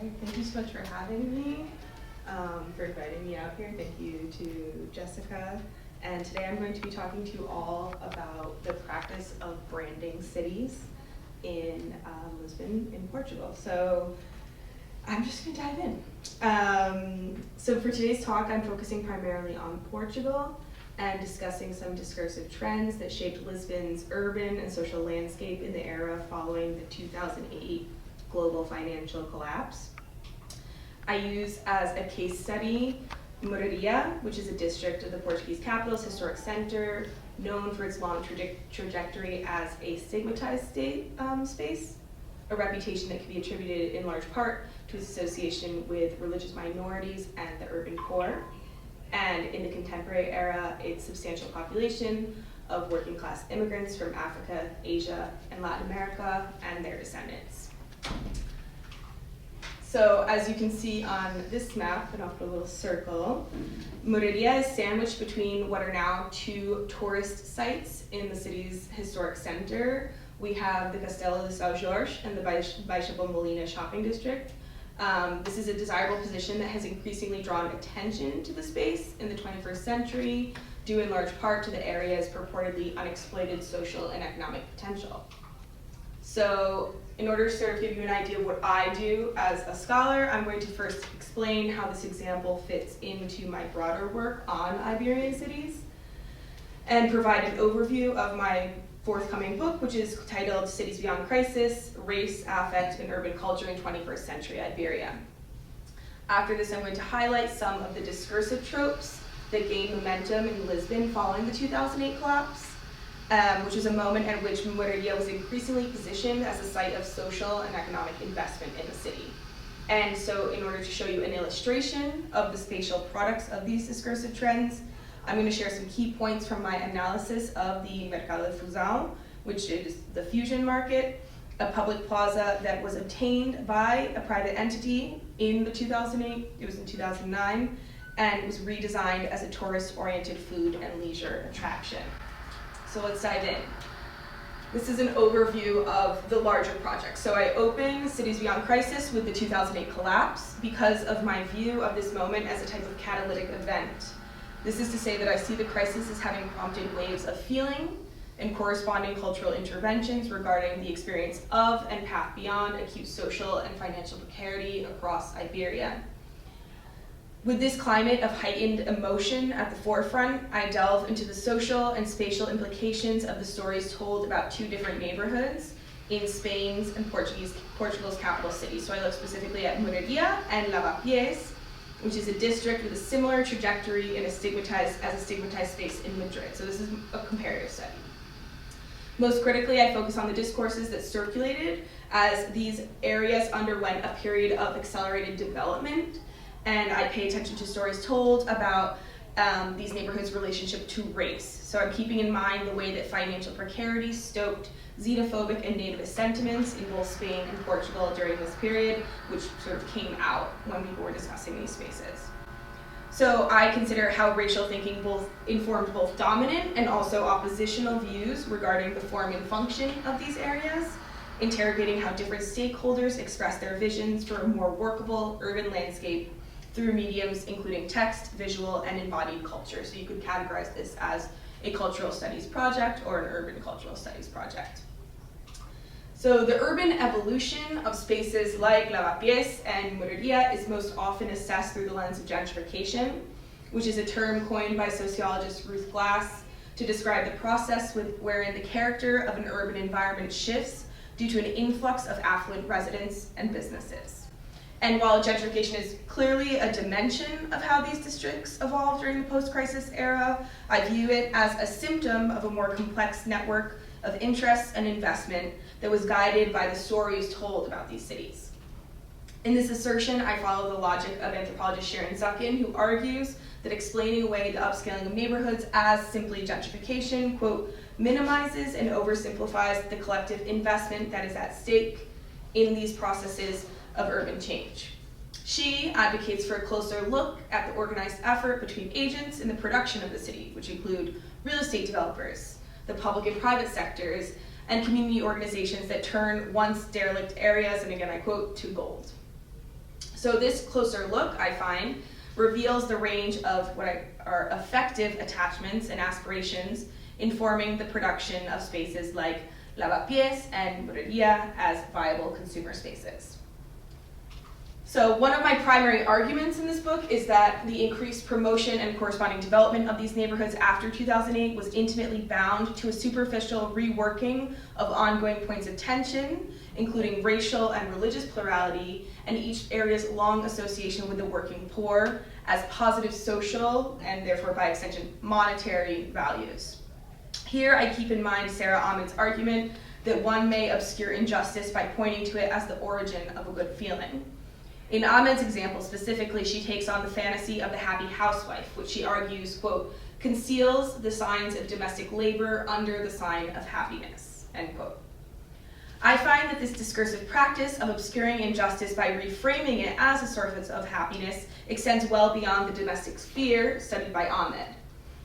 Thank you so much for having me, for inviting me out here. Thank you to Jessica. And today I'm going to be talking to you all about the practice of branding cities in Lisbon, in Portugal. So I'm just going to dive in. So for today's talk, I'm focusing primarily on Portugal and discussing some discursive trends that shaped Lisbon's urban and social landscape in the era following the 2008 global financial collapse. I use as a case study Mouraria, which is a district of the Portuguese capital's historic center, known for its long trajectory as a stigmatized space, a reputation that can be attributed in large part to its association with religious minorities and the urban core, and in the contemporary era, its substantial population of working class immigrants from Africa, Asia, and Latin America, and their descendants. So as you can see on this map, and I'll put a little circle, Mouraria is sandwiched between what are now two tourist sites in the city's historic center. We have the Castelo de São Jorge and the Baixa Bombolina shopping district. This is a desirable position that has increasingly drawn attention to the space in the 21st century, due in large part to the area's purportedly unexploited social and economic potential. So in order to sort of give you an idea of what I do as a scholar, I'm going to first explain how this example fits into my broader work on Iberian cities, and provide an overview of my forthcoming book, which is titled Cities Beyond Crisis, Race, Affect, and Urban Culture in 21st Century Iberia. After this, I'm going to highlight some of the discursive tropes that gained momentum in Lisbon following the 2008 collapse, which is a moment at which Mouraria was increasingly positioned as a site of social and economic investment in the city. And so in order to show you an illustration of the spatial products of these discursive trends, I'm going to share some key points from my analysis of the Mercado de Fusão, which is the fusion market, a public plaza that was obtained by a private entity in the 2008, it was in 2009, and was redesigned as a tourist-oriented food and leisure attraction. So let's dive in. This is an overview of the larger project. So I open Cities Beyond Crisis with the 2008 collapse because of my view of this moment as a type of catalytic event. This is to say that I see the crisis as having prompted waves of feeling and corresponding cultural interventions regarding the experience of and path beyond acute social and financial precarity across Iberia. With this climate of heightened emotion at the forefront, I delve into the social and spatial implications of the stories told about two different neighborhoods in Spain's and Portugal's capital city. So I look specifically at Mouraria and Lavapiés, which is a district with a similar trajectory and a stigmatized space in Madrid. So this is a comparative study. Most critically, I focus on the discourses that circulated as these areas underwent a period of accelerated development, and I pay attention to stories told about these neighborhoods' relationship to race. So I'm keeping in mind the way that financial precarity stoked xenophobic and nativist sentiments in both Spain and Portugal during this period, which sort of came out when people were discussing these spaces. So I consider how racial thinking informed both dominant and also oppositional views regarding the form and function of these areas, interrogating how different stakeholders express their visions for a more workable urban landscape through mediums including text, visual, and embodied culture. So you could categorize this as a cultural studies project or an urban cultural studies project. So the urban evolution of spaces like Lavapiés and Mouraria is most often assessed through the lens of gentrification, which is a term coined by sociologist Ruth Glass to describe the process wherein the character of an urban environment shifts due to an influx of affluent residents and businesses. And while gentrification is clearly a dimension of how these districts evolved during the post-crisis era, I view it as a symptom of a more complex network of interests and investment that was guided by the stories told about these cities. In this assertion, I follow the logic of anthropologist Sharon Zuckin, who argues that explaining away the upscaling of neighborhoods as simply gentrification, quote, minimizes and oversimplifies the collective investment that is at stake in these processes of urban change. She advocates for a closer look at the organized effort between agents in the production of the city, which include real estate developers, the public and private sectors, and community organizations that turn once derelict areas, and again I quote, to gold. So this closer look, I find, reveals the range of what are effective attachments and aspirations informing the production of spaces like lavapiés and Mouraria as viable consumer spaces. So one of my primary arguments in this book is that the increased promotion and corresponding development of these neighborhoods after 2008 was intimately bound to a superficial reworking of ongoing points of tension, including racial and religious plurality, and each area's long association with the working poor as positive social, and therefore by extension, monetary values. Here I keep in mind Sarah Ahmed's argument that one may obscure injustice by pointing to it as the origin of a good feeling. In Ahmed's example specifically, she takes on the fantasy of the happy housewife, which she argues, quote, conceals the signs of domestic labor under the sign of happiness, end quote. I find that this discursive practice of obscuring injustice by reframing it as a source of happiness extends well beyond the domestic sphere studied by Ahmed.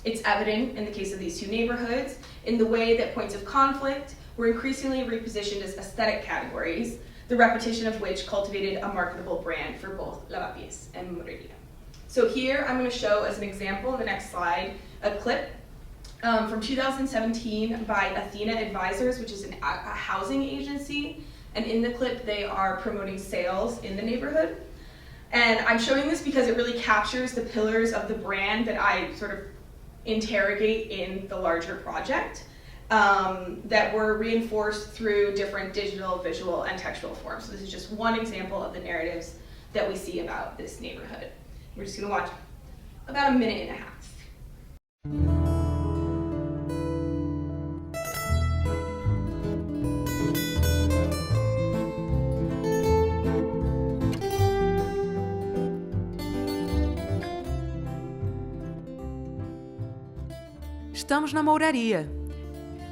It's evident in the case of these two neighborhoods in the way that points of conflict were increasingly repositioned as aesthetic categories, the repetition of which cultivated a marketable brand for both lavapiés and Mouraria. So here I'm going to show as an example in the next slide a clip from 2017 by Athena Advisors, which is a housing agency, and in the clip they are promoting sales in the neighborhood. And I'm showing this because it really captures the pillars of the brand that I sort of interrogate in the larger project. That were reinforced through different digital, visual, and textual forms. So this is just one example of the narratives that we see about this neighborhood. We're just going to watch about a minute and a half. Estamos na Mouraria,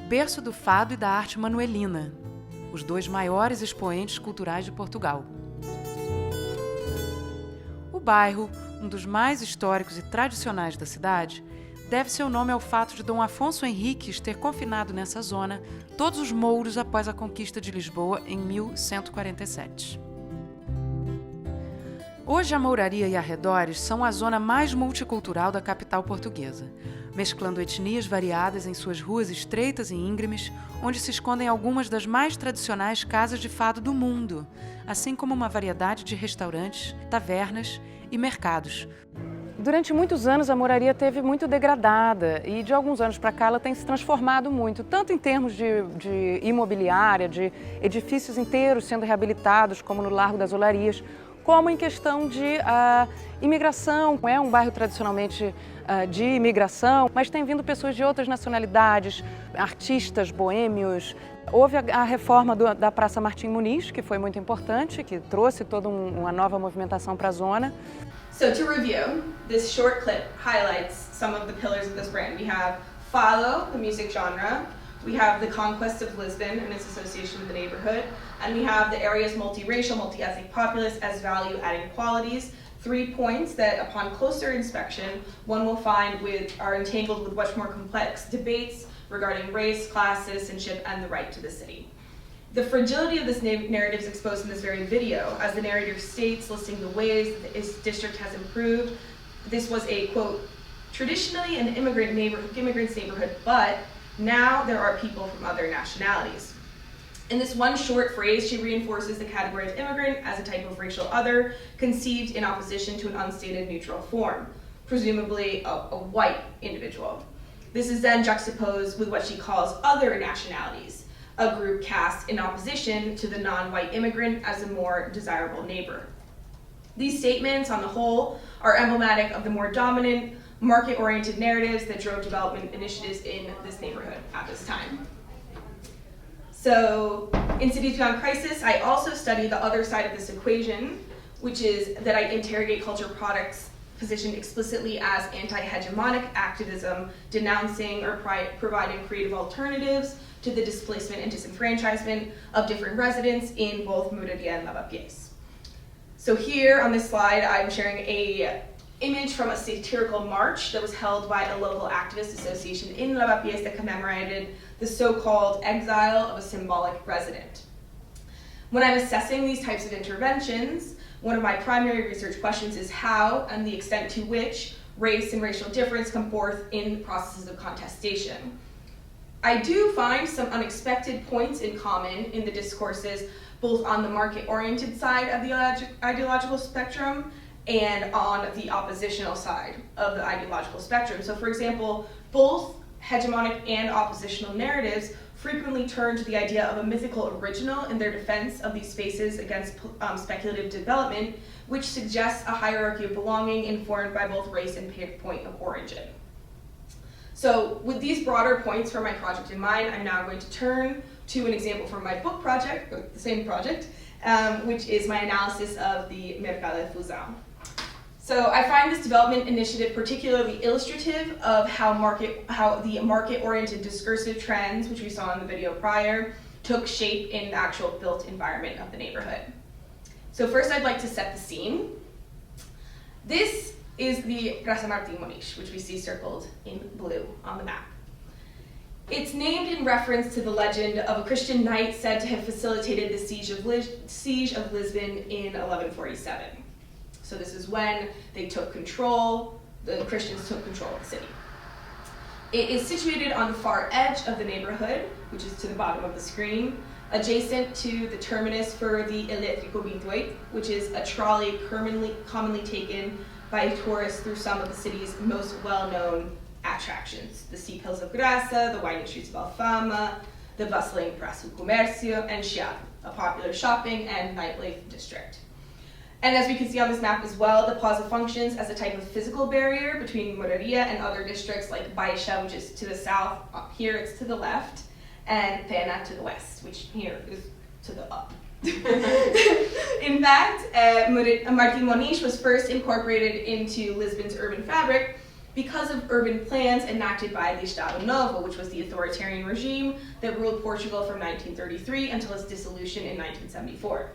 berço do fado e da arte manuelina, os dois maiores expoentes culturais de Portugal. O bairro, um dos mais históricos e tradicionais da cidade, deve seu nome ao fato de Dom Afonso Henriques ter confinado nessa zona todos os mouros após a conquista de Lisboa em 1147. Hoje a Mouraria e arredores são a zona mais multicultural da capital portuguesa, mesclando etnias variadas em suas ruas estreitas e íngremes, onde se escondem algumas das mais tradicionais casas de fado do mundo, assim como uma variedade de restaurantes, tavernas e mercados. Durante muitos anos a Mouraria teve muito degradada e de alguns anos para cá ela tem se transformado muito, tanto em termos de imobiliária, de edifícios inteiros sendo reabilitados, como no Largo das Olarias, como em questão de imigração. É um bairro tradicionalmente de imigração, mas tem vindo pessoas de outras nacionalidades, artistas, boêmios. Houve a reforma da Praça Martim Muniz, que foi muito importante, que trouxe toda uma nova movimentação para a zona. So to review, this short clip highlights some of the pillars of this brand. We have fado, the music genre. We have the conquest of Lisbon and its association with the neighborhood. And we have the area's multiracial, multi-ethnic populace as value-adding qualities. 3 points that, upon closer inspection, one will find are entangled with much more complex debates regarding race, class, citizenship, and the right to the city. The fragility of this narrative is exposed in this very video, as the narrator states, listing the ways that this district has improved. This was a, quote, traditionally an immigrant's neighborhood, but now there are people from other nationalities. In this one short phrase, she reinforces the category of immigrant as a type of racial other, conceived in opposition to an unstated neutral form, presumably a white individual. This is then juxtaposed with what she calls other nationalities, a group cast in opposition to the non-white immigrant as a more desirable neighbor. These statements, on the whole, are emblematic of the more dominant, market-oriented narratives that drove development initiatives in this neighborhood at this time. So, in Cities Beyond Crisis, I also study the other side of this equation, which is that I interrogate culture products positioned explicitly as anti-hegemonic activism, denouncing or providing creative alternatives to the displacement and disenfranchisement of different residents in both Mouraria and lavapiés. So here on this slide, I'm sharing a image from a satirical march that was held by a local activist association in lavapiés that commemorated the so-called exile of a symbolic resident. When I'm assessing these types of interventions, one of my primary research questions is how and the extent to which race and racial difference come forth in processes of contestation. I do find some unexpected points in common in the discourses, both on the market-oriented side of the ideological spectrum and on the oppositional side of the ideological spectrum. So for example, both hegemonic and oppositional narratives frequently turn to the idea of a mythical original in their defense of these spaces against speculative development, which suggests a hierarchy of belonging informed by both race and point of origin. So with these broader points for my project in mind, I'm now going to turn to an example from my book project, or the same project, which is my analysis of the Mercado de Fusão. So I find this development initiative particularly illustrative of how the market-oriented discursive trends, which we saw in the video prior, took shape in the actual built environment of the neighborhood. So first I'd like to set the scene. This is the Praça Martim Moniz, which we see circled in blue on the map. It's named in reference to the legend of a Christian knight said to have facilitated the siege of Lisbon in 1147. So this is when they took control, the Christians took control of the city. It is situated on the far edge of the neighborhood, which is to the bottom of the screen, adjacent to the terminus for the Elétrico 28, which is a trolley commonly taken by tourists through some of the city's most well-known attractions: the Steep Hills of Graça, the winding streets of Alfama, the bustling Praça do Comércio, and Chiado, a popular shopping and nightlife district. And as we can see on this map as well, the plaza functions as a type of physical barrier between Mouraria and other districts like Baixa, which is to the south, up here it's to the left, and Pena to the west, which here is to the up. In fact, Martim Moniz was first incorporated into Lisbon's urban fabric because of urban plans enacted by the Estado Novo, which was the authoritarian regime that ruled Portugal from 1933 until its dissolution in 1974.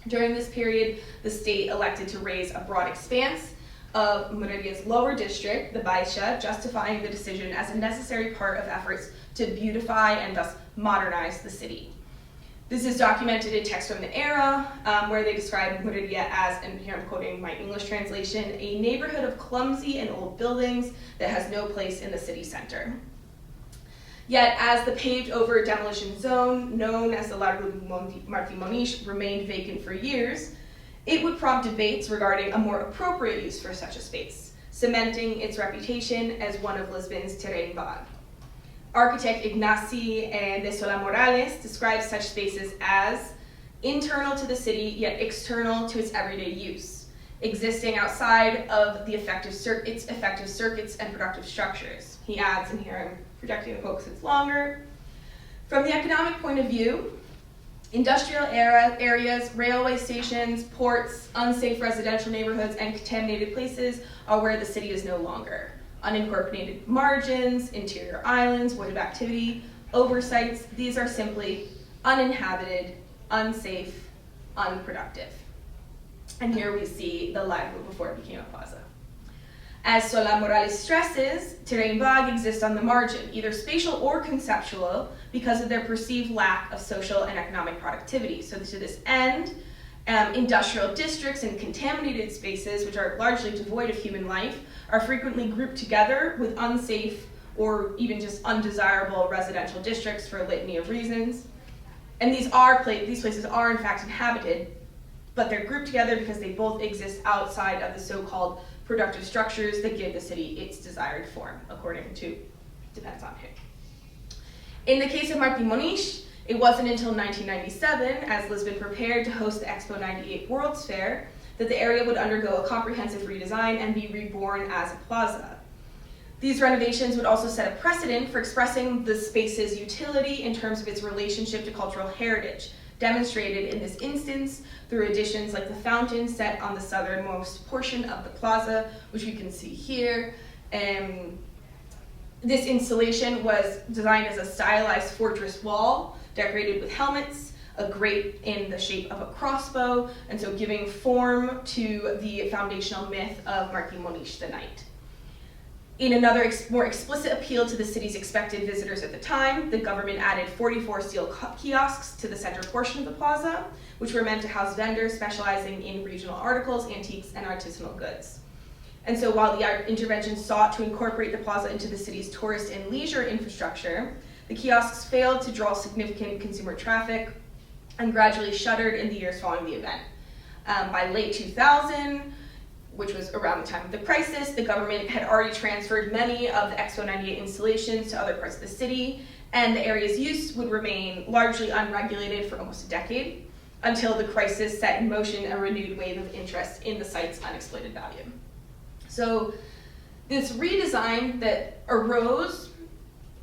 During this period, the state elected to raise a broad expanse of Mouraria's lower district, the Baixa, justifying the decision as a necessary part of efforts to beautify and thus modernize the city. This is documented in text from the era, where they describe Mouraria as, and here I'm quoting my English translation, a neighborhood of clumsy and old buildings that has no place in the city center. Yet, as the paved-over demolition zone, known as the Largo Martim Moniz, remained vacant for years, it would prompt debates regarding a more appropriate use for such a space, cementing its reputation as one of Lisbon's terrain vague. Architect Ignacy de Sola Morales describes such spaces as internal to the city, yet external to its everyday use, existing outside of its effective circuits and productive structures. He adds, and here I'm projecting the quote because it's longer, from the economic point of view, industrial areas, railway stations, ports, unsafe residential neighborhoods, and contaminated places are where the city is no longer. Unincorporated margins, interior islands, void of activity, oversights, these are simply uninhabited, unsafe, unproductive. And here we see the Largo before it became a plaza. As Sola Morales stresses, terrain vague exists on the margin, either spatial or conceptual, because of their perceived lack of social and economic productivity. So to this end, industrial districts and contaminated spaces, which are largely devoid of human life, are frequently grouped together with unsafe or even just undesirable residential districts for a litany of reasons. And these places are in fact inhabited, but they're grouped together because they both exist outside of the so-called productive structures that give the city its desired form, according to, depends on who. In the case of Martim Moniz, it wasn't until 1997, as Lisbon prepared to host the Expo 98 World's Fair, that the area would undergo a comprehensive redesign and be reborn as a plaza. These renovations would also set a precedent for expressing the space's utility in terms of its relationship to cultural heritage, demonstrated in this instance through additions like the fountain set on the southernmost portion of the plaza, which we can see here. This installation was designed as a stylized fortress wall, decorated with helmets, a grate in the shape of a crossbow, and so giving form to the foundational myth of Martim Moniz the Knight. In another more explicit appeal to the city's expected visitors at the time, the government added 44 steel kiosks to the center portion of the plaza, which were meant to house vendors specializing in regional articles, antiques, and artisanal goods. And so while the intervention sought to incorporate the plaza into the city's tourist and leisure infrastructure, the kiosks failed to draw significant consumer traffic and gradually shuttered in the years following the event. By late 2000, which was around the time of the crisis, the government had already transferred many of the Expo 98 installations to other parts of the city, and the area's use would remain largely unregulated for almost a decade, until the crisis set in motion a renewed wave of interest in the site's unexploited value. So this redesign that arose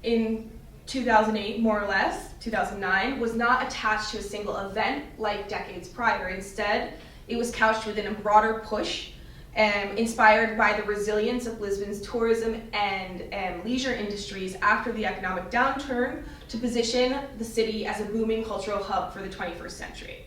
in 2008, more or less, 2009, was not attached to a single event like decades prior. Instead, it was couched within a broader push inspired by the resilience of Lisbon's tourism and leisure industries after the economic downturn to position the city as a booming cultural hub for the 21st century.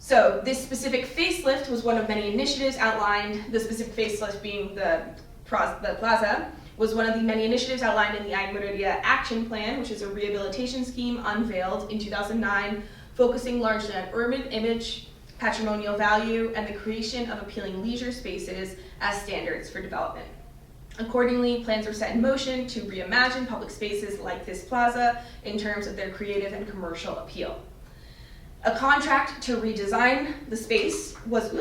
So this specific facelift was one of many initiatives outlined, the specific facelift being the plaza, was one of the many initiatives outlined in the Mouraria Action Plan, which is a rehabilitation scheme unveiled in 2009, focusing largely on urban image, patrimonial value, and the creation of appealing leisure spaces as standards for development. Accordingly, plans were set in motion to reimagine public spaces like this plaza in terms of their creative and commercial appeal. A contract to redesign the space was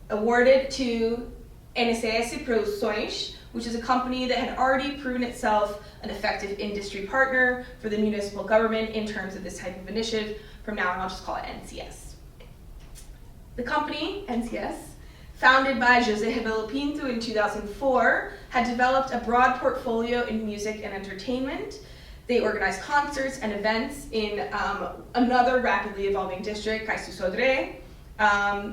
awarded to NCS Produções, which is a company that had already proven itself an effective industry partner for the municipal government in terms of this type of initiative. From now on, I'll just call it NCS. The company, NCS, founded by José Rebelo Pinto in 2004, had developed a broad portfolio in music and entertainment. They organized concerts and events in another rapidly evolving district, Caixo Sodré.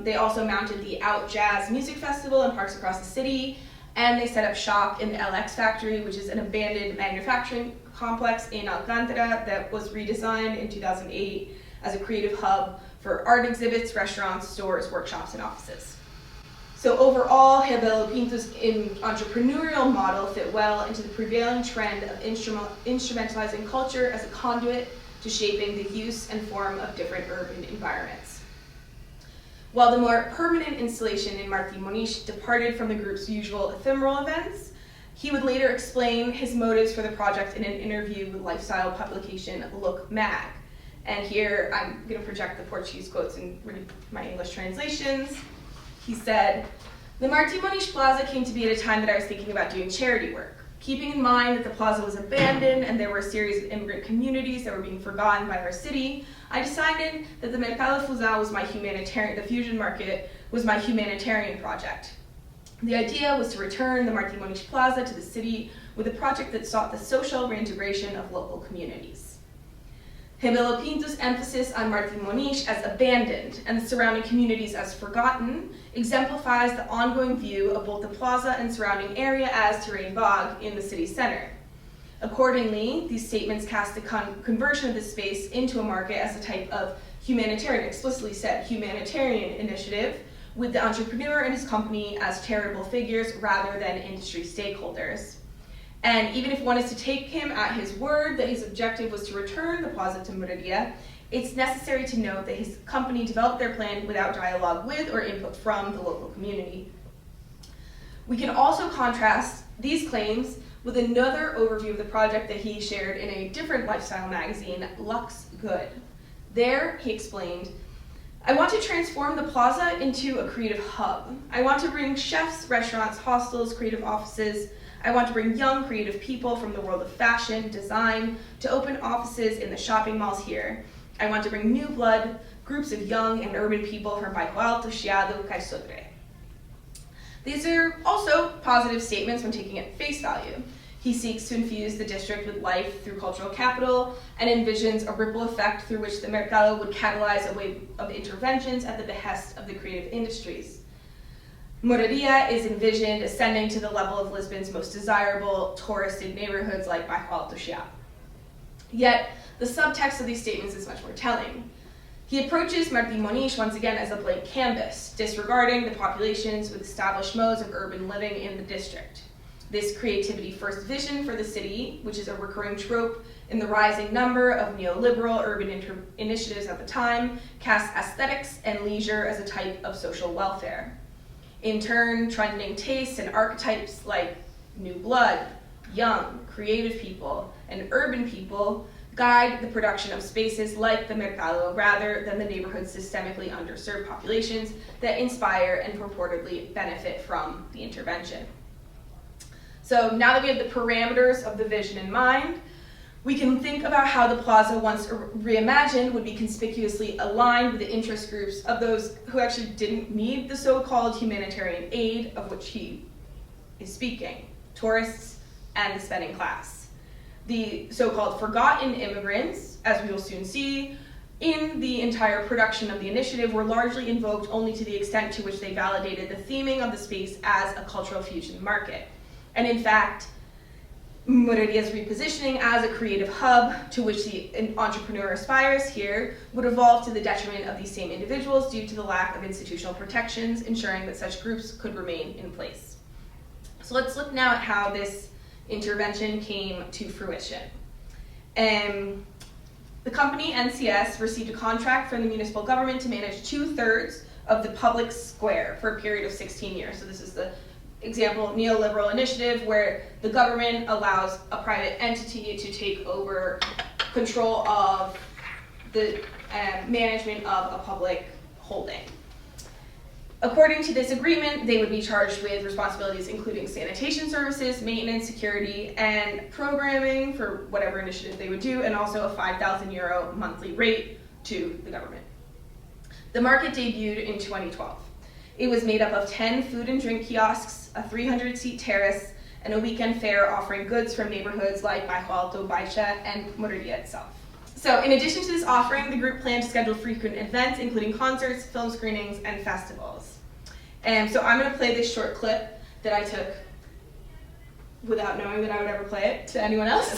They also mounted the Out Jazz Music Festival in parks across the city, and they set up shop in the LX Factory, which is an abandoned manufacturing complex in Alcântara that was redesigned in 2008 as a creative hub for art exhibits, restaurants, stores, workshops, and offices. So overall, Rebelo Pinto's entrepreneurial model fit well into the prevailing trend of instrumentalizing culture as a conduit to shaping the use and form of different urban environments. While the more permanent installation in Martí Moniz departed from the group's usual ephemeral events, he would later explain his motives for the project in an interview with lifestyle publication Look Mag. And here I'm going to project the Portuguese quotes and read my English translations. He said, "The Martí Moniz Plaza came to be at a time that I was thinking about doing charity work. Keeping in mind that the plaza was abandoned and there were a series of immigrant communities that were being forgotten by our city, I decided that the Mercado Fusão was the fusion market was my humanitarian project. The idea was to return the Martí Moniz Plaza to the city with a project that sought the social reintegration of local communities." Rebelo Pinto's emphasis on Martí Moniz as abandoned and the surrounding communities as forgotten exemplifies the ongoing view of both the plaza and surrounding area as terrain vague in the city center. Accordingly, these statements cast the conversion of this space into a market as a type of humanitarian, explicitly said humanitarian initiative, with the entrepreneur and his company as charitable figures rather than industry stakeholders. And even if one is to take him at his word that his objective was to return the plaza to Mouraria, it's necessary to note that his company developed their plan without dialogue with or input from the local community. We can also contrast these claims with another overview of the project that he shared in a different lifestyle magazine, Lux Good. There, he explained, "I want to transform the plaza into a creative hub. I want to bring chefs, restaurants, hostels, creative offices. I want to bring young creative people from the world of fashion, design, to open offices in the shopping malls here. I want to bring new blood, groups of young and urban people from Bairro Alto, Chiado, Caixo Sodré." These are also positive statements when taking at face value. He seeks to infuse the district with life through cultural capital and envisions a ripple effect through which the Mercado would catalyze a wave of interventions at the behest of the creative industries. Mouraria is envisioned ascending to the level of Lisbon's most desirable touristed neighborhoods like Bairro Alto, Chiado. Yet, the subtext of these statements is much more telling. He approaches Martí Moniz once again as a blank canvas, disregarding the populations with established modes of urban living in the district. this creativity-first vision for the city, which is a recurring trope in the rising number of neoliberal urban initiatives at the time, casts aesthetics and leisure as a type of social welfare. In turn, trending tastes and archetypes like new blood, young, creative people, and urban people guide the production of spaces like the Mercado rather than the neighborhood's systemically underserved populations that inspire and purportedly benefit from the intervention. So now that we have the parameters of the vision in mind, we can think about how the plaza, once reimagined, would be conspicuously aligned with the interest groups of those who actually didn't need the so-called humanitarian aid of which he is speaking, tourists and the spending class. The so-called forgotten immigrants, as we will soon see, in the entire production of the initiative were largely invoked only to the extent to which they validated the theming of the space as a cultural fusion market. And in fact, Mouraria's repositioning as a creative hub to which the entrepreneur aspires here would evolve to the detriment of these same individuals due to the lack of institutional protections ensuring that such groups could remain in place. So let's look now at how this intervention came to fruition. The company, NCS, received a contract from the municipal government to manage 2/3 of the public square for a period of 16 years. So this is the example neoliberal initiative where the government allows a private entity to take over control of the management of a public holding. According to this agreement, they would be charged with responsibilities including sanitation services, maintenance, security, and programming for whatever initiative they would do, and also a €5,000 monthly rate to the government. The market debuted in 2012. It was made up of 10 food and drink kiosks, a 300-seat terrace, and a weekend fair offering goods from neighborhoods like Bairro Alto, Baixa, and Mouraria itself. So in addition to this offering, the group planned to schedule frequent events, including concerts, film screenings, and festivals. So I'm going to play this short clip that I took without knowing that I would ever play it to anyone else.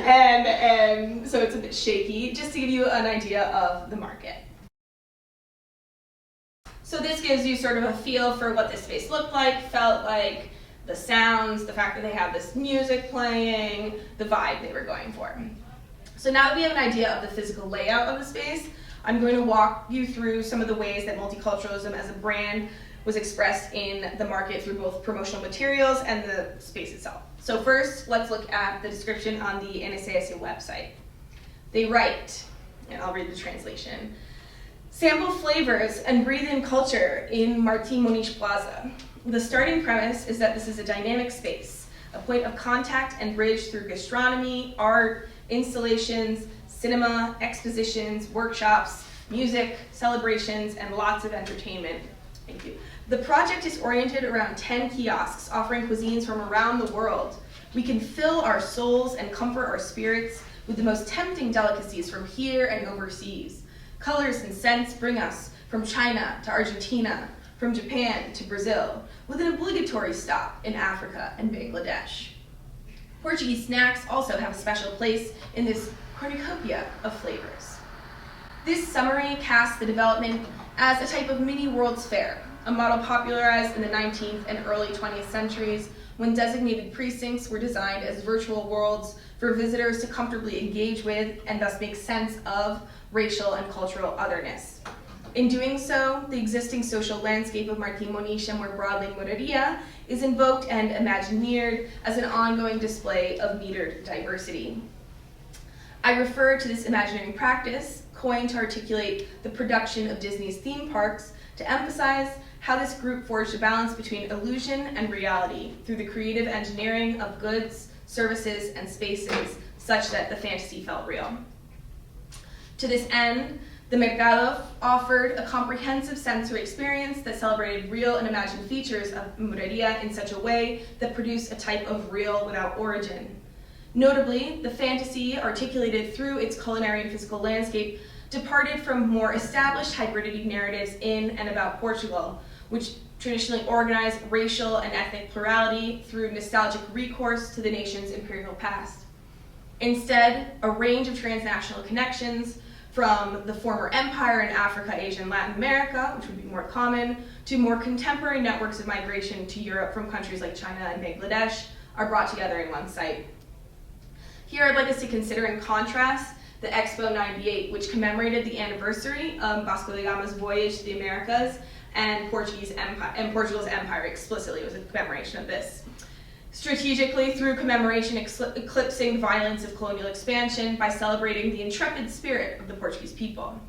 and so it's a bit shaky, just to give you an idea of the market. So this gives you sort of a feel for what this space looked like, felt like, the sounds, the fact that they have this music playing, the vibe they were going for. So now that we have an idea of the physical layout of the space, I'm going to walk you through some of the ways that multiculturalism as a brand was expressed in the market through both promotional materials and the space itself. So first, let's look at the description on the NSASU website. They write, and I'll read the translation, "Sample flavors and breathe in culture in Martin Moniz Plaza. The starting premise is that this is a dynamic space, a point of contact and bridge through gastronomy, art, installations, cinema, expositions, workshops, music, celebrations, and lots of entertainment." Thank you. "The project is oriented around 10 kiosks offering cuisines from around the world. We can fill our souls and comfort our spirits with the most tempting delicacies from here and overseas. Colors and scents bring us from China to Argentina, from Japan to Brazil, with an obligatory stop in Africa and Bangladesh. Portuguese snacks also have a special place in this cornucopia of flavors." This summary casts the development as a type of mini World's Fair, a model popularized in the 19th and early 20th centuries when designated precincts were designed as virtual worlds for visitors to comfortably engage with and thus make sense of racial and cultural otherness. In doing so, the existing social landscape of Martin Moniz and more broadly Mouraria is invoked and imagineered as an ongoing display of metered diversity. I refer to this imagineering practice, coined to articulate the production of Disney's theme parks, to emphasize how this group forged a balance between illusion and reality through the creative engineering of goods, services, and spaces such that the fantasy felt real. To this end, the Mercado offered a comprehensive sensory experience that celebrated real and imagined features of Mouraria in such a way that produced a type of real without origin. Notably, the fantasy articulated through its culinary and physical landscape departed from more established hybridity narratives in and about Portugal, which traditionally organized racial and ethnic plurality through nostalgic recourse to the nation's imperial past. Instead, a range of transnational connections from the former empire in Africa, Asia, and Latin America, which would be more common, to more contemporary networks of migration to Europe from countries like China and Bangladesh, are brought together in one site. Here I'd like us to consider in contrast the Expo 98, which commemorated the anniversary of Vasco da Gama's voyage to the Americas and Portugal's empire explicitly. It was a commemoration of this. Strategically, through commemoration eclipsing the violence of colonial expansion by celebrating the intrepid spirit of the Portuguese people.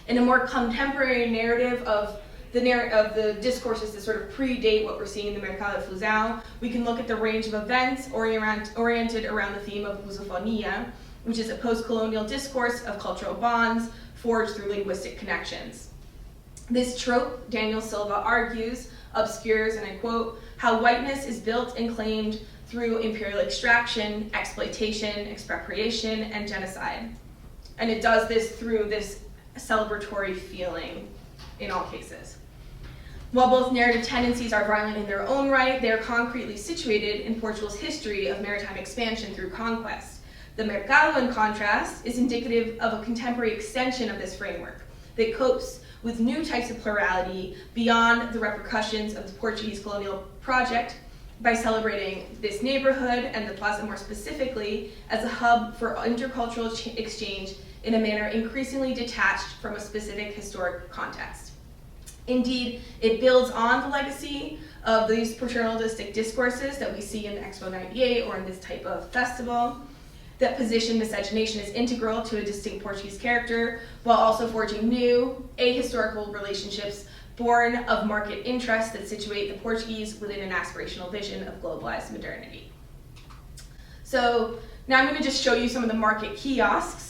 In a more contemporary narrative of the discourses that sort of predate what we're seeing in the Mercado Fusão, we can look at the range of events oriented around the theme of lusofonia, which is a post-colonial discourse of cultural bonds forged through linguistic connections. This trope, Daniel Silva argues, obscures, and I quote, how whiteness is built and claimed through imperial extraction, exploitation, expropriation, and genocide. And it does this through this celebratory feeling in all cases. While both narrative tendencies are violent in their own right, they are concretely situated in Portugal's history of maritime expansion through conquest. The Mercado, in contrast, is indicative of a contemporary extension of this framework that copes with new types of plurality beyond the repercussions of the Portuguese colonial project by celebrating this neighborhood and the plaza more specifically as a hub for intercultural exchange in a manner increasingly detached from a specific historic context. Indeed, it builds on the legacy of these paternalistic discourses that we see in Expo 98 or in this type of festival that position miscegenation as integral to a distinct Portuguese character, while also forging new, ahistorical relationships born of market interests that situate the Portuguese within an aspirational vision of globalized modernity. So now I'm going to just show you some of the market kiosks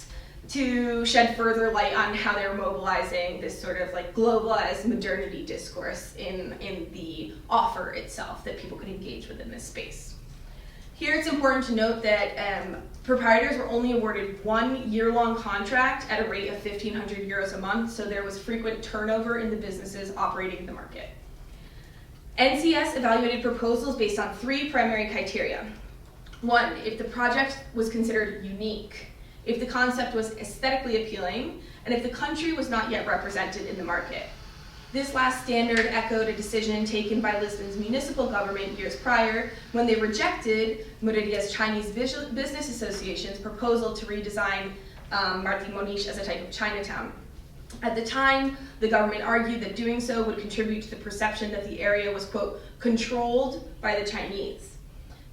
to shed further light on how they're mobilizing this sort of like globalized modernity discourse in the offer itself that people could engage with in this space. Here it's important to note that proprietors were only awarded 1 year-long contract at a rate of 1,500 euros a month, so there was frequent turnover in the businesses operating the market. NCS evaluated proposals based on 3 primary criteria. 1, if the project was considered unique, if the concept was aesthetically appealing, and if the country was not yet represented in the market. This last standard echoed a decision taken by Lisbon's municipal government years prior when they rejected Mouraria's Chinese Business Association's proposal to redesign Martim Moniz as a type of Chinatown. At the time, the government argued that doing so would contribute to the perception that the area was, quote, controlled by the Chinese.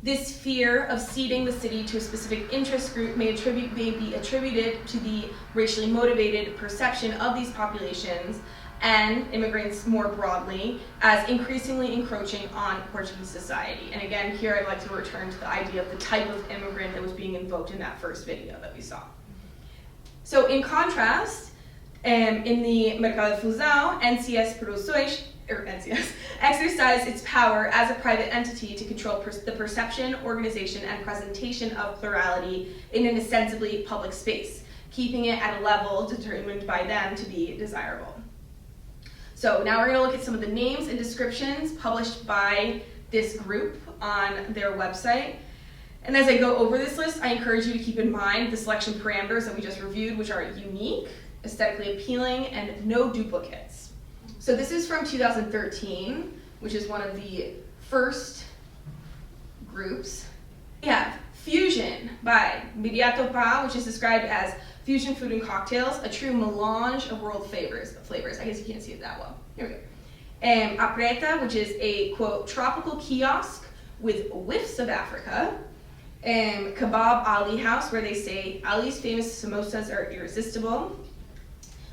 This fear of ceding the city to a specific interest group may be attributed to the racially motivated perception of these populations and immigrants more broadly as increasingly encroaching on Portuguese society. And again, here I'd like to return to the idea of the type of immigrant that was being invoked in that first video that we saw. So in contrast, in the Mercado Fusão, NCS exercised its power as a private entity to control the perception, organization, and presentation of plurality in an ostensibly public space, keeping it at a level determined by them to be desirable. So now we're going to look at some of the names and descriptions published by this group on their website. And as I go over this list, I encourage you to keep in mind the selection parameters that we just reviewed, which are unique, aesthetically appealing, and no duplicates. So this is from 2013, which is one of the first groups. We have Fusion by Miriato Pa, which is described as fusion food and cocktails, a true melange of world flavors. I guess you can't see it that well. Here we go. Apreta, which is a, quote, tropical kiosk with whiffs of Africa. Kebab Ali House, where they say Ali's famous samosas are irresistible.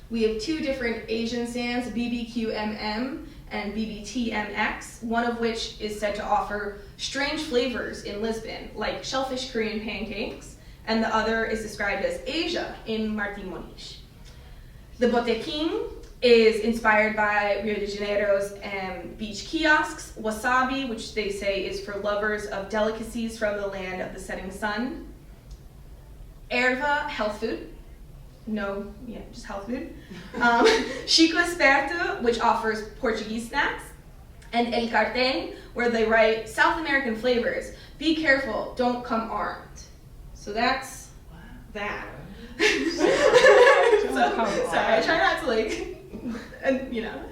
We have 2 different Asian stands, BBQMM and BBTMX, one of which is said to offer strange flavors in Lisbon, like shellfish Korean pancakes, and the other is described as Asia in Martim Moniz. The Botequim is inspired by Rio de Janeiro's beach kiosks. Wasabi, which they say is for lovers of delicacies from the land of the setting sun. Erva, health food. Just health food. Chico Esperto, which offers Portuguese snacks. And El Cartel, where they write South American flavors. Be careful, don't come armed. So that's that. Sorry, I try not to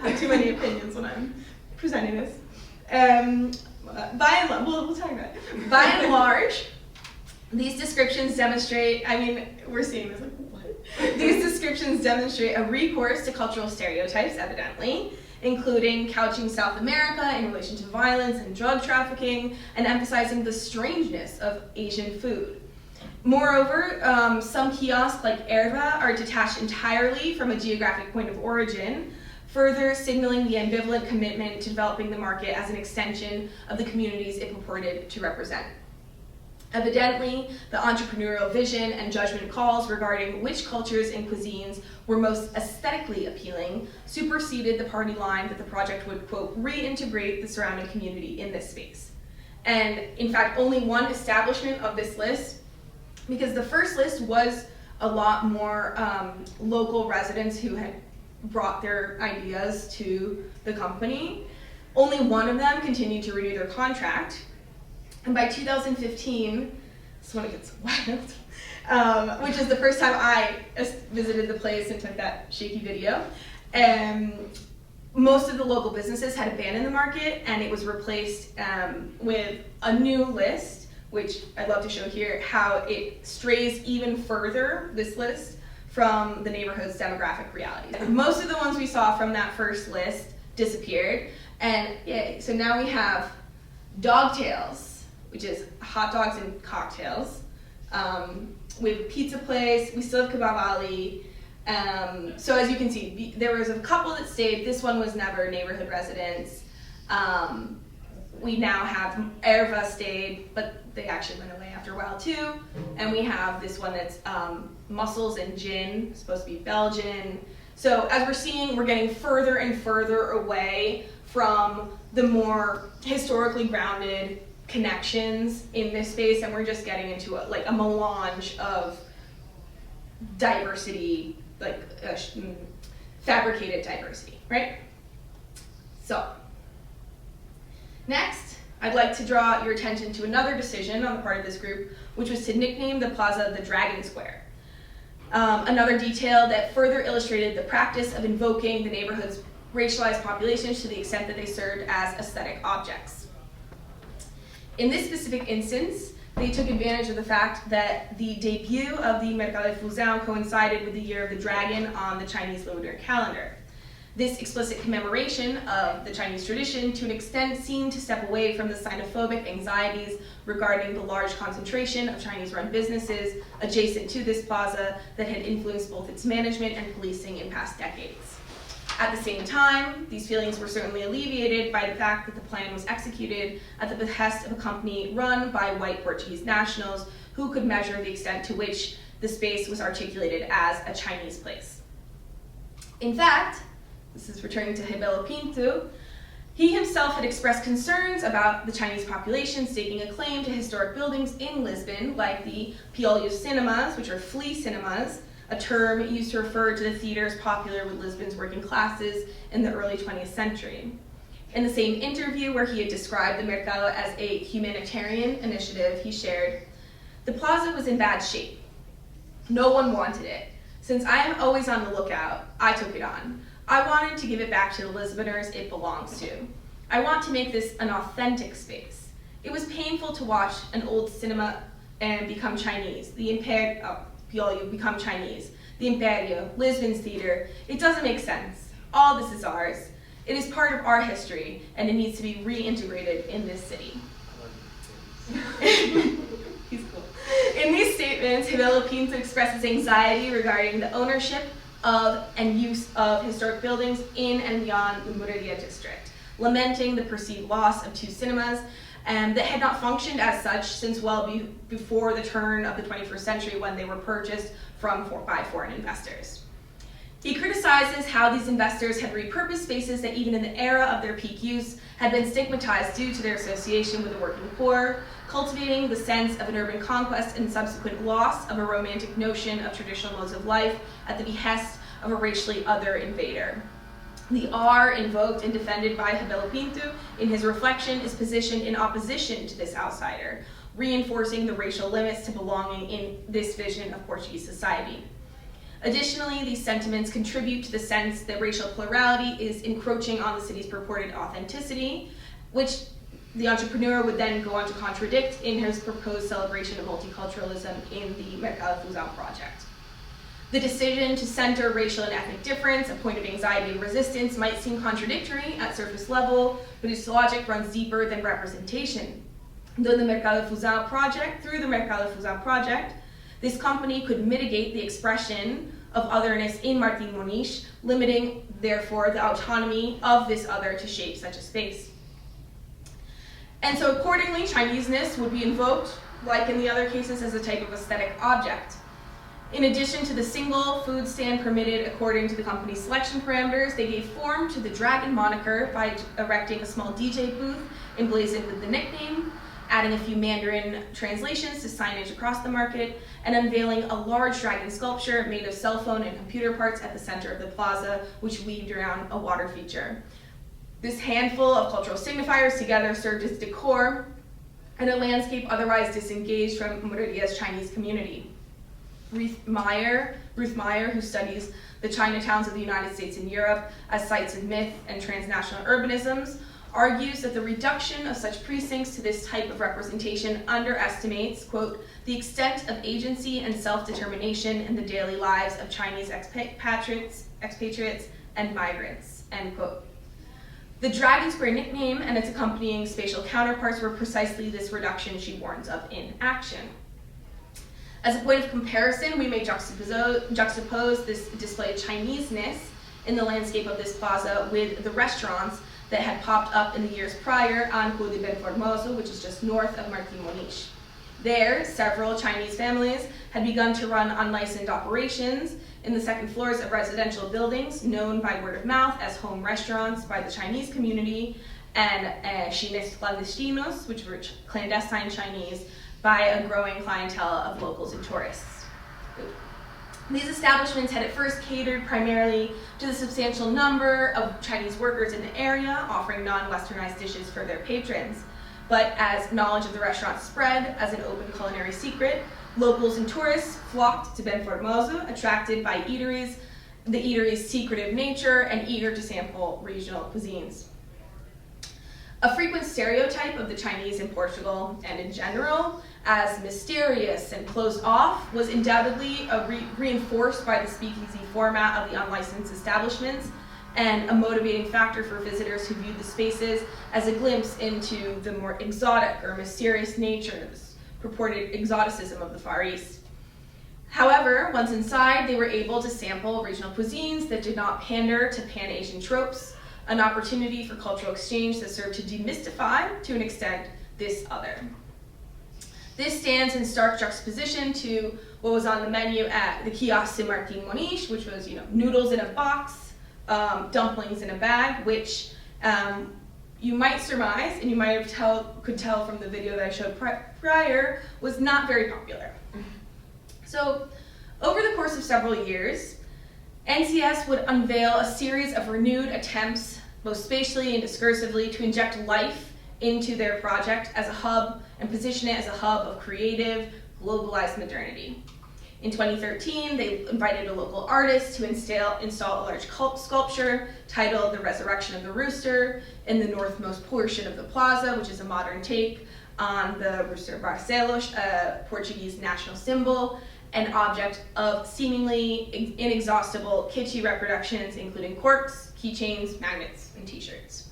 have too many opinions when I'm presenting this. we'll talk about it. By and large, these descriptions demonstrate, we're seeing this like, what? These descriptions demonstrate a recourse to cultural stereotypes, evidently, including couching South America in relation to violence and drug trafficking, and emphasizing the strangeness of Asian food. Moreover, some kiosks like Erva are detached entirely from a geographic point of origin, further signaling the ambivalent commitment to developing the market as an extension of the communities it purported to represent. Evidently, the entrepreneurial vision and judgment calls regarding which cultures and cuisines were most aesthetically appealing superseded the party line that the project would, quote, reintegrate the surrounding community in this space. And in fact, only one establishment of this list, because the first list was a lot more local residents who had brought their ideas to the company. Only one of them continued to renew their contract. And by 2015, this is when it gets wild, which is the first time I visited the place and took that shaky video, most of the local businesses had abandoned the market, and it was replaced with a new list, which I'd love to show here, how it strays even further, this list, from the neighborhood's demographic realities. Most of the ones we saw from that first list disappeared, and so now we have Dogtails, which is hot dogs and cocktails. We have a pizza place, we still have Kebab Ali. So as you can see, there was a couple that stayed. This one was never neighborhood residents. We now have Erva stayed, but they actually went away after a while too. And we have this one that's mussels and gin, supposed to be Belgian. So as we're seeing, we're getting further and further away from the more historically grounded connections in this space, and we're just getting into a melange of diversity, fabricated diversity, right? So, next, I'd like to draw your attention to another decision on the part of this group, which was to nickname the plaza the Dragon Square. Another detail that further illustrated the practice of invoking the neighborhood's racialized populations to the extent that they served as aesthetic objects. In this specific instance, they took advantage of the fact that the debut of the Mercado Fusão coincided with the Year of the Dragon on the Chinese lunar calendar. This explicit commemoration of the Chinese tradition, to an extent, seemed to step away from the xenophobic anxieties regarding the large concentration of Chinese-run businesses adjacent to this plaza that had influenced both its management and policing in past decades. At the same time, these feelings were certainly alleviated by the fact that the plan was executed at the behest of a company run by white Portuguese nationals who could measure the extent to which the space was articulated as a Chinese place. In fact, this is returning to Rebelo Pinto, he himself had expressed concerns about the Chinese population staking a claim to historic buildings in Lisbon, like the Piolho cinemas, which are flea cinemas, a term used to refer to the theaters popular with Lisbon's working classes in the early 20th century. In the same interview where he had described the Mercado as a humanitarian initiative, he shared, "The plaza was in bad shape. No one wanted it. Since I am always on the lookout, I took it on. I wanted to give it back to the Lisboners it belongs to. I want to make this an authentic space. It was painful to watch an old cinema and become Chinese. Piolho become Chinese. The Imperio, Lisbon's theater. It doesn't make sense. All this is ours. It is part of our history, and it needs to be reintegrated in this city." He's cool. In these statements, Rebelo Pinto expresses anxiety regarding the ownership of and use of historic buildings in and beyond the Mouraria district, lamenting the perceived loss of two cinemas that had not functioned as such since well before the turn of the 21st century, when they were purchased by foreign investors. He criticizes how these investors had repurposed spaces that even in the era of their peak use had been stigmatized due to their association with the working poor, cultivating the sense of an urban conquest and subsequent loss of a romantic notion of traditional modes of life at the behest of a racially other invader. The R invoked and defended by Rebelo Pinto in his reflection is positioned in opposition to this outsider, reinforcing the racial limits to belonging in this vision of Portuguese society. Additionally, these sentiments contribute to the sense that racial plurality is encroaching on the city's purported authenticity, which The entrepreneur would then go on to contradict in his proposed celebration of multiculturalism in the Mercado Fusão project. The decision to center racial and ethnic difference, a point of anxiety and resistance, might seem contradictory at surface level, but its logic runs deeper than representation. Through the Mercado Fusão project, this company could mitigate the expression of otherness in Martin Moniz, limiting, therefore, the autonomy of this other to shape such a space. And so accordingly, Chineseness would be invoked, like in the other cases, as a type of aesthetic object. In addition to the single food stand permitted according to the company's selection parameters, they gave form to the Dragon moniker by erecting a small DJ booth emblazoned with the nickname, adding a few Mandarin translations to signage across the market, and unveiling a large dragon sculpture made of cell phone and computer parts at the center of the plaza, which weaved around a water feature. This handful of cultural signifiers together served as decor in a landscape otherwise disengaged from Mouraria's Chinese community. Ruth Meyer, who studies the Chinatowns of the United States and Europe as sites of myth and transnational urbanisms, argues that the reduction of such precincts to this type of representation underestimates, quote, the extent of agency and self-determination in the daily lives of Chinese expatriates and migrants, end quote. The Dragon Square nickname and its accompanying spatial counterparts were precisely this reduction she warns of in action. As a point of comparison, we may juxtapose this display of Chineseness in the landscape of this plaza with the restaurants that had popped up in the years prior on Rue de Ben Formoso, which is just north of Martin Moniz. There, several Chinese families had begun to run unlicensed operations in the second floors of residential buildings known by word of mouth as home restaurants by the Chinese community, and chines clandestinos, which were clandestine Chinese, by a growing clientele of locals and tourists. These establishments had at first catered primarily to the substantial number of Chinese workers in the area, offering non-Westernized dishes for their patrons. But as knowledge of the restaurant spread as an open culinary secret, locals and tourists flocked to Ben Formoso, attracted by the eatery's secretive nature and eager to sample regional cuisines. A frequent stereotype of the Chinese in Portugal and in general as mysterious and closed off was undoubtedly reinforced by the speakeasy format of the unlicensed establishments, and a motivating factor for visitors who viewed the spaces as a glimpse into the more exotic or mysterious natures, purported exoticism of the Far East. However, once inside, they were able to sample regional cuisines that did not pander to Pan-Asian tropes, an opportunity for cultural exchange that served to demystify, to an extent, this other. This stands in stark juxtaposition to what was on the menu at the kiosque in Martin Moniz, which was, noodles in a box, dumplings in a bag, which you might surmise, and you might could tell from the video that I showed prior, was not very popular. So, over the course of several years, NCS would unveil a series of renewed attempts, both spatially and discursively, to inject life into their project as a hub and position it as a hub of creative, globalized modernity. In 2013, they invited a local artist to install a large sculpture titled The Resurrection of the Rooster in the northmost portion of the plaza, which is a modern take on the Rooster Barcelos, a Portuguese national symbol, an object of seemingly inexhaustible kitschy reproductions, including corks, keychains, magnets, and t-shirts.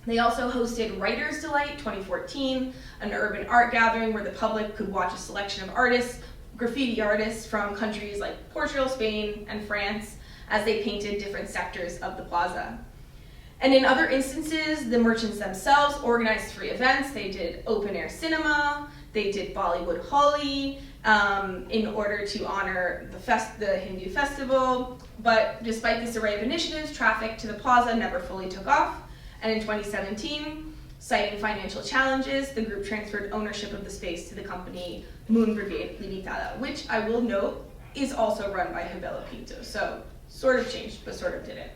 They also hosted Writer's Delight 2014, an urban art gathering where the public could watch a selection of artists, graffiti artists from countries like Portugal, Spain, and France, as they painted different sectors of the plaza. And in other instances, the merchants themselves organized free events. They did open-air cinema, they did Bollywood Holi, in order to honor the Hindu festival. But despite this array of initiatives, traffic to the plaza never fully took off. And in 2017, citing financial challenges, the group transferred ownership of the space to the company Moon Brigade Limitada, which I will note is also run by Rebelo Pinto. So sort of changed, but sort of didn't.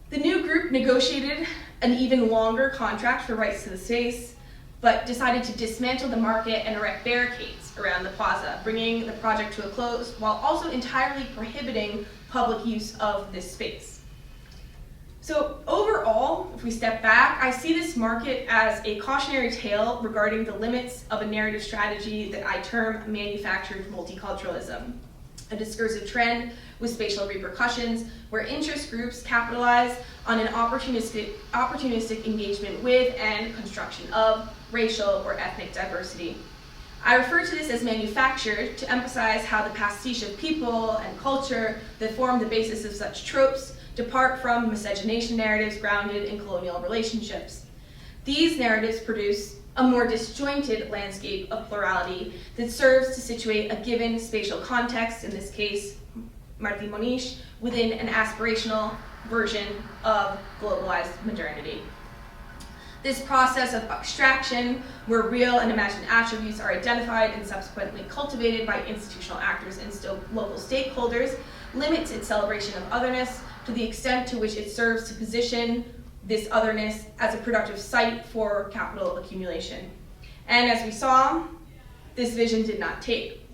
The new group negotiated an even longer contract for rights to the space, but decided to dismantle the market and erect barricades around the plaza, bringing the project to a close while also entirely prohibiting public use of this space. So overall, if we step back, I see this market as a cautionary tale regarding the limits of a narrative strategy that I term manufactured multiculturalism, a discursive trend with spatial repercussions where interest groups capitalize on an opportunistic engagement with and construction of racial or ethnic diversity. I refer to this as manufactured to emphasize how the pastiche of people and culture that form the basis of such tropes depart from miscegenation narratives grounded in colonial relationships. These narratives produce a more disjointed landscape of plurality that serves to situate a given spatial context, in this case, Martín Moniz, within an aspirational version of globalized modernity. This process of abstraction, where real and imagined attributes are identified and subsequently cultivated by institutional actors and local stakeholders, limits its celebration of otherness to the extent to which it serves to position this otherness as a productive site for capital accumulation. And as we saw, this vision did not take.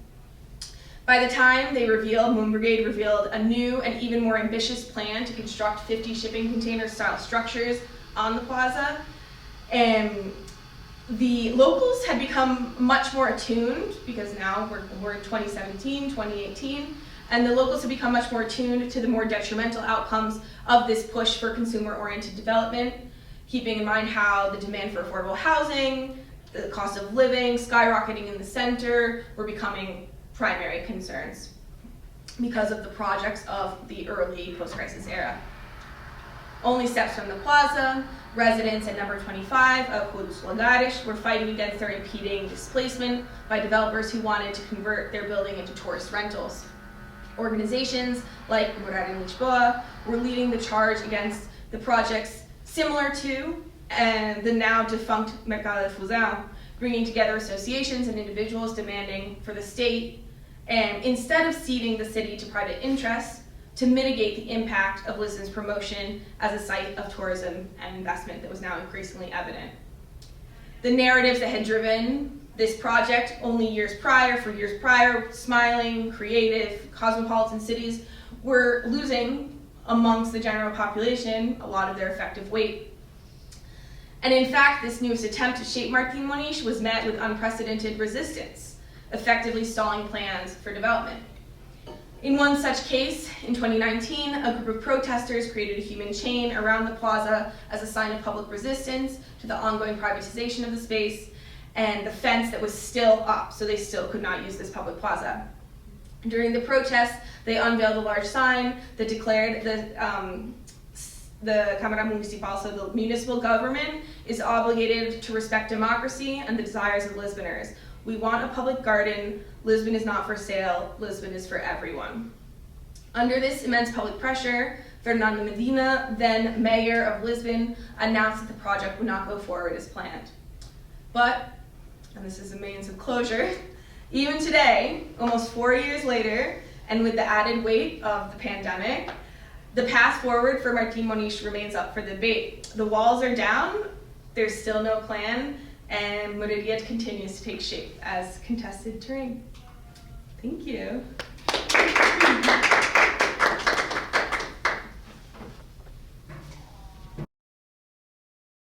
By the time Moon Brigade revealed a new and even more ambitious plan to construct 50 shipping container style structures on the plaza, the locals had become much more attuned, because now we're in 2017, 2018, and the locals have become much more attuned to the more detrimental outcomes of this push for consumer-oriented development, keeping in mind how the demand for affordable housing, the cost of living skyrocketing in the center were becoming primary concerns because of the projects of the early post-crisis era. Only steps from the plaza, residents at number 25 of Julius Lagares were fighting against their impeding displacement by developers who wanted to convert their building into tourist rentals. Organizations like Mouraria and Lisboa were leading the charge against the projects similar to the now defunct Mercado de Fusão, bringing together associations and individuals demanding for the state, and instead of ceding the city to private interests, to mitigate the impact of Lisbon's promotion as a site of tourism and investment that was now increasingly evident. The narratives that had driven this project for years prior, smiling, creative, cosmopolitan cities were losing amongst the general population a lot of their effective weight. And in fact, this newest attempt to shape Martín Moniz was met with unprecedented resistance, effectively stalling plans for development. In one such case, in 2019, a group of protesters created a human chain around the plaza as a sign of public resistance to the ongoing privatization of the space and the fence that was still up, so they still could not use this public plaza. During the protests, they unveiled a large sign that declared the Câmara Municipal, so the municipal government, is obligated to respect democracy and the desires of Lisboners. We want a public garden. Lisbon is not for sale. Lisbon is for everyone. Under this immense public pressure, Fernando Medina, then mayor of Lisbon, announced that the project would not go forward as planned. But, and this is a means of closure, even today, almost 4 years later, and with the added weight of the pandemic, the path forward for Martín Moniz remains up for debate. The walls are down, there's still no plan, and Mouraria continues to take shape as contested terrain. Thank you.